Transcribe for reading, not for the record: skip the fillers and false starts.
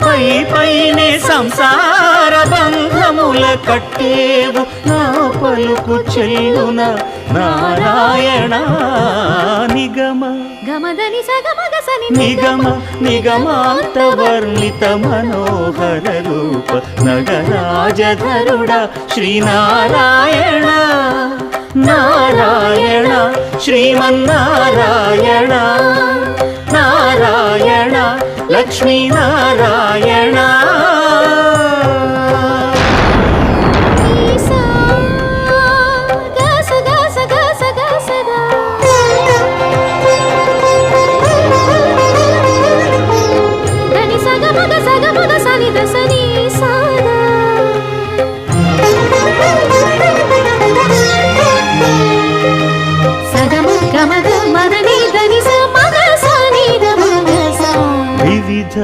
పై పైనే సంసార బంధముల కట్టేవు నా పలుకు చెల్లున నారాయణ నిగమ గమదని సగమగసని నిగమ నిగమాంత వర్ణిత మనోహర రూప నగరాజధరుడ శ్రీనారాయణ నారాయణ శ్రీమన్నారాయణ నారాయణ లక్ష్మీనారాయణ వివిధ